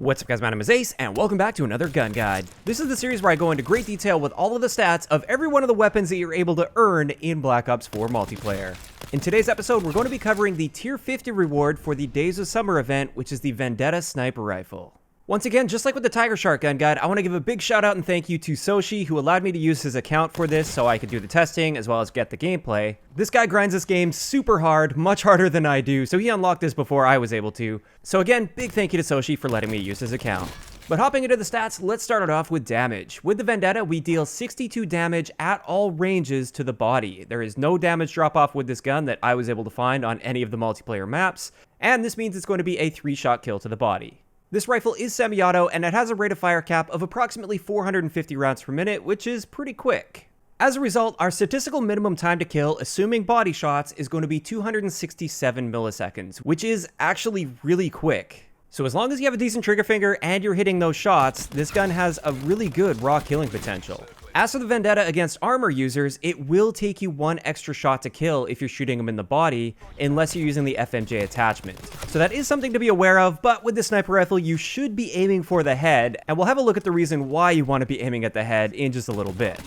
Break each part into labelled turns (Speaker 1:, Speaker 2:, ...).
Speaker 1: What's up guys, my name is Ace, and welcome back to another gun guide. This is the series where I go into great detail with all of the stats of every one of the weapons that you're able to earn in Black Ops 4 multiplayer. In today's episode, we're going to be covering the Tier 50 reward for the Days of Summer event, which is the Vendetta Sniper Rifle. Once again, just like with the Tiger Shark gun guide, I want to give a big shout out and thank you to Soshi, who allowed me to use his account for this so I could do the testing as well as get the gameplay. This guy grinds this game super hard, much harder than I do, so he unlocked this before I was able to. So again, big thank you to Soshi for letting me use his account. But hopping into the stats, let's start it off with damage. With the Vendetta, we deal 62 damage at all ranges to the body. There is no damage drop-off with this gun that I was able to find on any of the multiplayer maps, and this means it's going to be a 3-shot kill to the body. This rifle is semi-auto, and it has a rate of fire cap of approximately 450 rounds per minute, which is pretty quick. As a result, our statistical minimum time to kill, assuming body shots, is going to be 267 milliseconds, which is actually really quick. So as long as you have a decent trigger finger and you're hitting those shots, this gun has a really good raw killing potential. As for the Vendetta against armor users, it will take you one extra shot to kill if you're shooting them in the body, unless you're using the FMJ attachment. So that is something to be aware of, but with the sniper rifle, you should be aiming for the head, and we'll have a look at the reason why you want to be aiming at the head in just a little bit.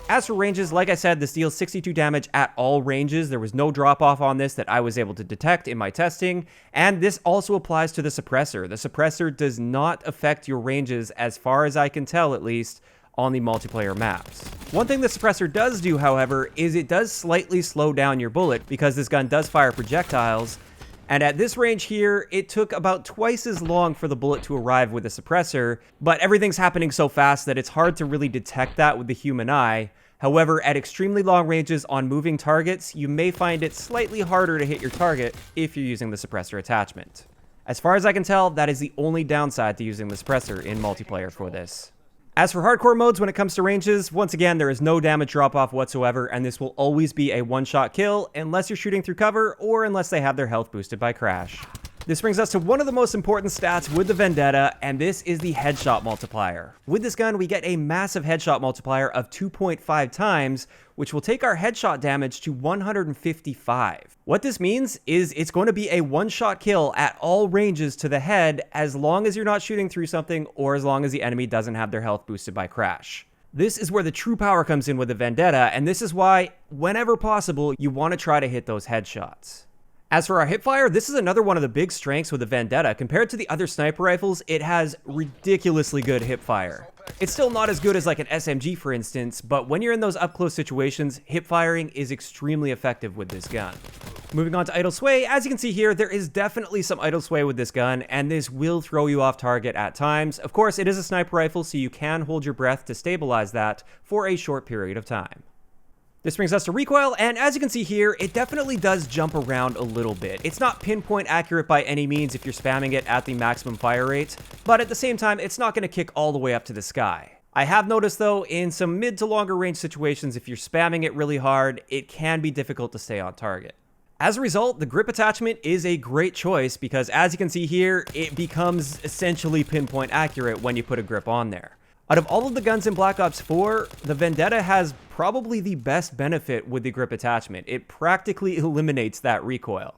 Speaker 1: As for ranges, like I said, this deals 62 damage at all ranges. There was no drop-off on this that I was able to detect in my testing, and this also applies to the suppressor. The suppressor does not affect your ranges, as far as I can tell at least, on the multiplayer maps. One thing the suppressor does do, however, is it does slightly slow down your bullet because this gun does fire projectiles, and at this range here, it took about twice as long for the bullet to arrive with the suppressor, but everything's happening so fast that it's hard to really detect that with the human eye. However, at extremely long ranges on moving targets, you may find it slightly harder to hit your target if you're using the suppressor attachment. As far as I can tell, that is the only downside to using the suppressor in multiplayer for this. As for hardcore modes, when it comes to ranges, once again, there is no damage drop-off whatsoever, and this will always be a one-shot kill unless you're shooting through cover or unless they have their health boosted by crash. This brings us to one of the most important stats with the Vendetta, and this is the headshot multiplier. With this gun, we get a massive headshot multiplier of 2.5 times, which will take our headshot damage to 155. What this means is it's going to be a one-shot kill at all ranges to the head, as long as you're not shooting through something or as long as the enemy doesn't have their health boosted by crash. This is where the true power comes in with the Vendetta, and this is why, whenever possible, you want to try to hit those headshots. As for our hipfire, this is another one of the big strengths with the Vendetta. Compared to the other sniper rifles, it has ridiculously good hipfire. It's still not as good as like an SMG, for instance, but when you're in those up-close situations, hipfiring is extremely effective with this gun. Moving on to idle sway, as you can see here, there is definitely some idle sway with this gun, and this will throw you off target at times. Of course, it is a sniper rifle, so you can hold your breath to stabilize that for a short period of time. This brings us to recoil, and as you can see here, it definitely does jump around a little bit. It's not pinpoint accurate by any means if you're spamming it at the maximum fire rate, but at the same time, it's not going to kick all the way up to the sky. I have noticed though, in some mid to longer range situations, if you're spamming it really hard, it can be difficult to stay on target. As a result, the grip attachment is a great choice because as you can see here, it becomes essentially pinpoint accurate when you put a grip on there. Out of all of the guns in Black Ops 4, the Vendetta has probably the best benefit with the grip attachment. It practically eliminates that recoil.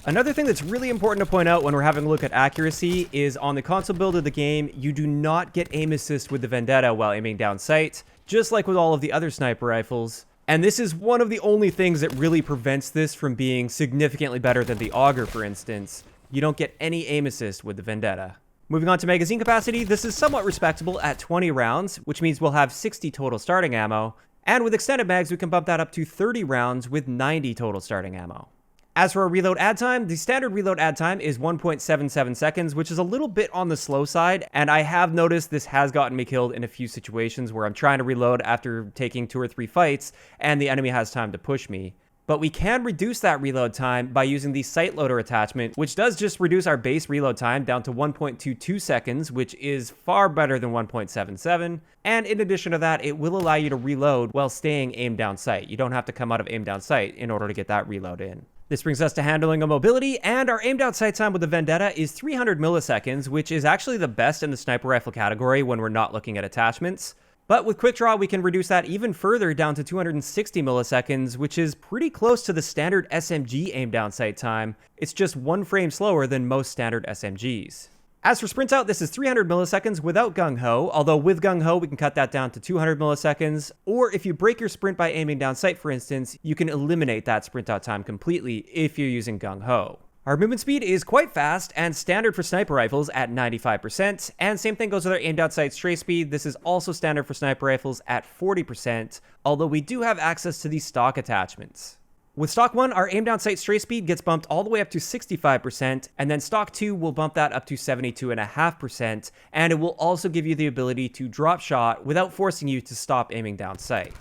Speaker 1: Another thing that's really important to point out when we're having a look at accuracy is on the console build of the game, you do not get aim assist with the Vendetta while aiming down sight, just like with all of the other sniper rifles. And this is one of the only things that really prevents this from being significantly better than the Auger, for instance. You don't get any aim assist with the Vendetta. Moving on to magazine capacity, this is somewhat respectable at 20 rounds, which means we'll have 60 total starting ammo. And with extended mags, we can bump that up to 30 rounds with 90 total starting ammo. As for our reload add time, the standard reload add time is 1.77 seconds, which is a little bit on the slow side, and I have noticed this has gotten me killed in a few situations where I'm trying to reload after taking 2 or 3 fights, and the enemy has time to push me. But we can reduce that reload time by using the sight loader attachment, which does just reduce our base reload time down to 1.22 seconds, which is far better than 1.77. And in addition to that, it will allow you to reload while staying aim down sight. You don't have to come out of aim down sight in order to get that reload in. This brings us to handling and mobility, and our aim down sight time with the Vendetta is 300 milliseconds, which is actually the best in the sniper rifle category when we're not looking at attachments. But with quick draw, we can reduce that even further down to 260 milliseconds, which is pretty close to the standard SMG aim down sight time. It's just 1 frame slower than most standard SMGs. As for sprint out, this is 300 milliseconds without Gung Ho, although with Gung Ho we can cut that down to 200 milliseconds, or if you break your sprint by aiming down sight for instance, you can eliminate that sprint out time completely if you're using Gung Ho. Our movement speed is quite fast and standard for sniper rifles at 95%, and same thing goes with our aimed out sight stray speed. This is also standard for sniper rifles at 40%, although we do have access to these stock attachments. With stock 1, our aim down sight stray speed gets bumped all the way up to 65%, and then stock 2 will bump that up to 72.5%, and it will also give you the ability to drop shot without forcing you to stop aiming down sight.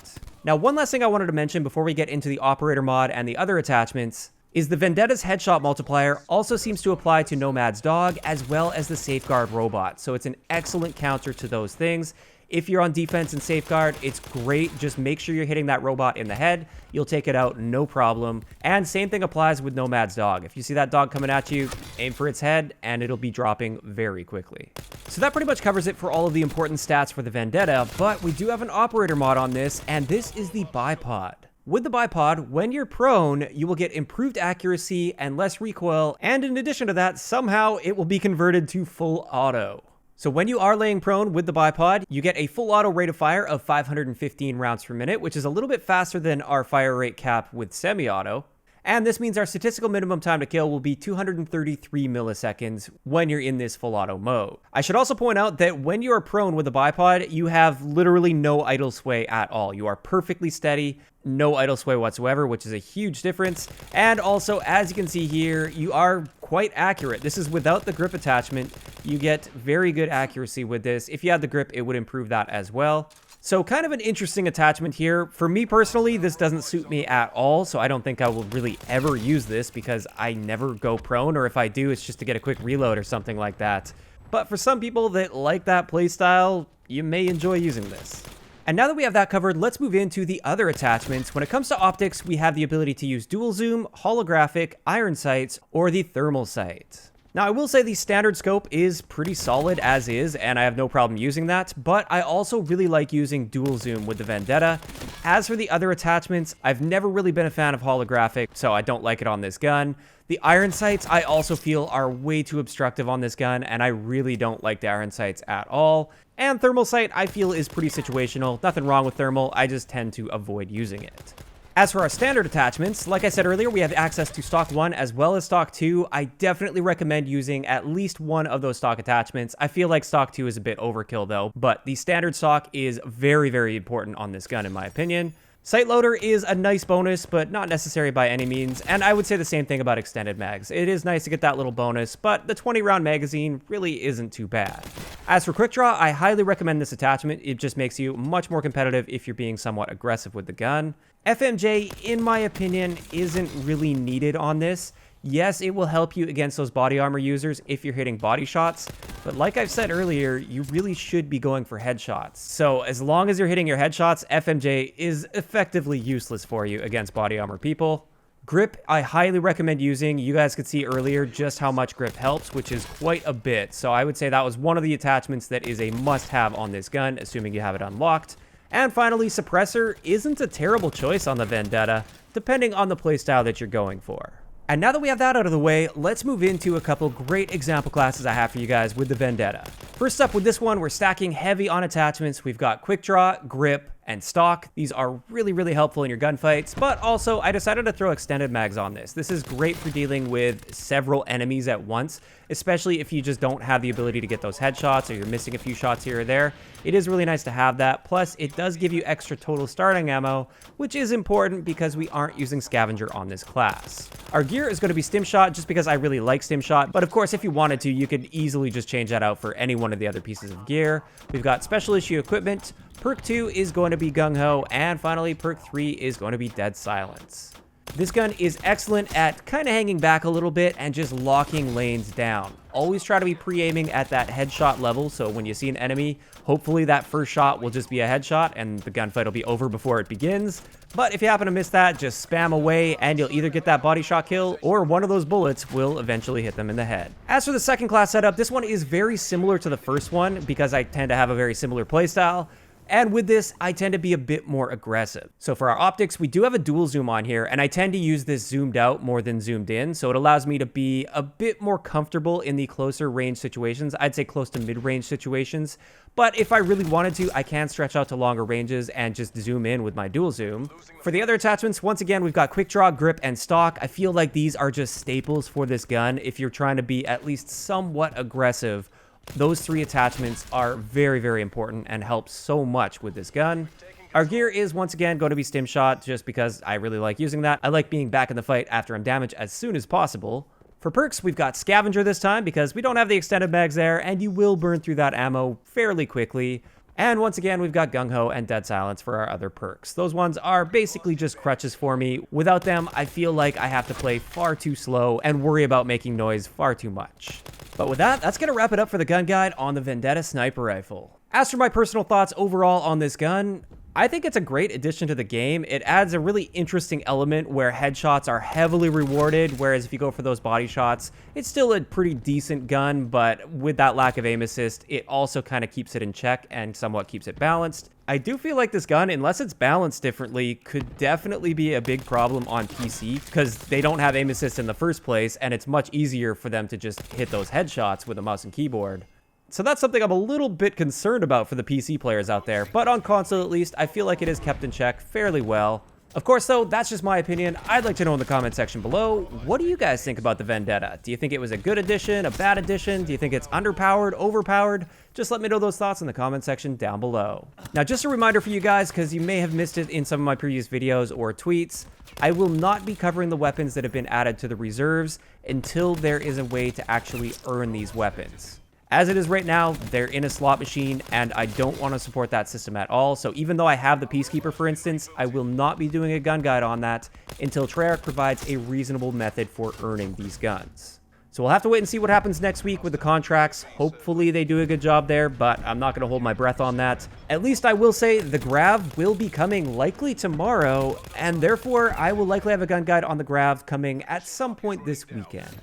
Speaker 1: Now, one last thing I wanted to mention before we get into the operator mod and the other attachments is the Vendetta's headshot multiplier also seems to apply to Nomad's dog as well as the Safeguard robot, so it's an excellent counter to those things. If you're on defense and Safeguard, it's great. Just make sure you're hitting that robot in the head. You'll take it out, no problem. And same thing applies with Nomad's dog. If you see that dog coming at you, aim for its head, and it'll be dropping very quickly. So that pretty much covers it for all of the important stats for the Vendetta, but we do have an operator mod on this, and this is the bipod. With the bipod, when you're prone, you will get improved accuracy and less recoil, and in addition to that, somehow it will be converted to full auto. So when you are laying prone with the bipod, you get a full auto rate of fire of 515 rounds per minute, which is a little bit faster than our fire rate cap with semi-auto. And this means our statistical minimum time to kill will be 233 milliseconds when you're in this full auto mode. I should also point out that when you are prone with the bipod, you have literally no idle sway at all. You are perfectly steady, no idle sway whatsoever, which is a huge difference. And also, as you can see here, you are quite accurate. This is without the grip attachment. You get very good accuracy with this. If you had the grip, it would improve that as well. So kind of an interesting attachment here. For me personally, this doesn't suit me at all, so I don't think I will really ever use this because I never go prone, or if I do, it's just to get a quick reload or something like that. But for some people that like that playstyle, you may enjoy using this. And now that we have that covered, let's move into the other attachments. When it comes to optics, we have the ability to use dual zoom, holographic, iron sights, or the thermal sight. Now, I will say the standard scope is pretty solid as is, and I have no problem using that, but I also really like using dual zoom with the Vendetta. As for the other attachments, I've never really been a fan of holographic, so I don't like it on this gun. The iron sights, I also feel are way too obstructive on this gun, and I really don't like the iron sights at all. And thermal sight, I feel, is pretty situational. Nothing wrong with thermal, I just tend to avoid using it. As for our standard attachments, like I said earlier, we have access to stock 1 as well as stock 2. I definitely recommend using at least one of those stock attachments. I feel like stock 2 is a bit overkill though, but the standard stock is very, very important on this gun in my opinion. Sight loader is a nice bonus, but not necessary by any means, and I would say the same thing about extended mags. It is nice to get that little bonus, but the 20-round magazine really isn't too bad. As for quick draw, I highly recommend this attachment. It just makes you much more competitive if you're being somewhat aggressive with the gun. FMJ, in my opinion, isn't really needed on this. Yes, it will help you against those body armor users if you're hitting body shots, but like I've said earlier, you really should be going for headshots. So as long as you're hitting your headshots, FMJ is effectively useless for you against body armor people. Grip, I highly recommend using. You guys could see earlier just how much grip helps, which is quite a bit. So I would say that was one of the attachments that is a must-have on this gun, assuming you have it unlocked. And finally, suppressor isn't a terrible choice on the Vendetta, depending on the playstyle that you're going for. And now that we have that out of the way, let's move into a couple great example classes I have for you guys with the Vendetta. First up with this one, we're stacking heavy on attachments. We've got quick draw, grip, and stock. These are really, really helpful in your gunfights, but also I decided to throw extended mags on this. This is great for dealing with several enemies at once, especially if you just don't have the ability to get those headshots or you're missing a few shots here or there. It is really nice to have that. Plus, it does give you extra total starting ammo, which is important because we aren't using scavenger on this class. Our gear is going to be stim shot just because I really like stim shot, but of course, if you wanted to, you could easily just change that out for any one of the other pieces of gear. We've got special issue equipment. Perk 2 is going to be Gung Ho, and finally, Perk 3 is going to be Dead Silence. This gun is excellent at kind of hanging back a little bit and just locking lanes down. Always try to be pre-aiming at that headshot level, so when you see an enemy, hopefully that first shot will just be a headshot and the gunfight will be over before it begins. But if you happen to miss that, just spam away and you'll either get that body shot kill or one of those bullets will eventually hit them in the head. As for the second class setup, this one is very similar to the first one because I tend to have a very similar playstyle. And with this, I tend to be a bit more aggressive. So for our optics, we do have a dual zoom on here, and I tend to use this zoomed out more than zoomed in, so it allows me to be a bit more comfortable in the closer range situations. I'd say close to mid-range situations, but if I really wanted to, I can stretch out to longer ranges and just zoom in with my dual zoom. For the other attachments, once again, we've got quick draw, grip, and stock. I feel like these are just staples for this gun. If you're trying to be at least somewhat aggressive, those 3 attachments are very, very important and help so much with this gun. Our gear is once again going to be stim shot just because I really like using that. I like being back in the fight after I'm damaged as soon as possible. For perks, we've got scavenger this time because we don't have the extended mags there and you will burn through that ammo fairly quickly. And once again, we've got gung-ho and dead silence for our other perks. Those ones are basically just crutches for me. Without them, I feel like I have to play far too slow and worry about making noise far too much. But with that, that's going to wrap it up for the gun guide on the Vendetta Sniper Rifle. As for my personal thoughts overall on this gun, I think it's a great addition to the game. It adds a really interesting element where headshots are heavily rewarded, whereas if you go for those body shots, it's still a pretty decent gun, but with that lack of aim assist, it also kind of keeps it in check and somewhat keeps it balanced. I do feel like this gun, unless it's balanced differently, could definitely be a big problem on PC because they don't have aim assist in the first place, and it's much easier for them to just hit those headshots with a mouse and keyboard. So that's something I'm a little bit concerned about for the PC players out there, but on console at least, I feel like it is kept in check fairly well. Of course though, that's just my opinion. I'd like to know in the comment section below, what do you guys think about the Vendetta? Do you think it was a good addition, a bad addition? Do you think it's underpowered, overpowered? Just let me know those thoughts in the comment section down below. Now just a reminder for you guys, because you may have missed it in some of my previous videos or tweets, I will not be covering the weapons that have been added to the reserves until there is a way to actually earn these weapons. As it is right now, they're in a slot machine, and I don't want to support that system at all. So even though I have the Peacekeeper, for instance, I will not be doing a gun guide on that until Treyarch provides a reasonable method for earning these guns. So we'll have to wait and see what happens next week with the contracts. Hopefully they do a good job there, but I'm not going to hold my breath on that. At least I will say the Grav will be coming likely tomorrow, and therefore I will likely have a gun guide on the Grav coming at some point this weekend.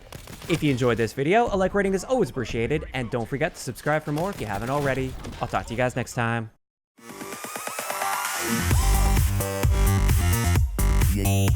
Speaker 1: If you enjoyed this video, a like rating is always appreciated, and don't forget to subscribe for more if you haven't already. I'll talk to you guys next time.
Speaker 2: Yeah.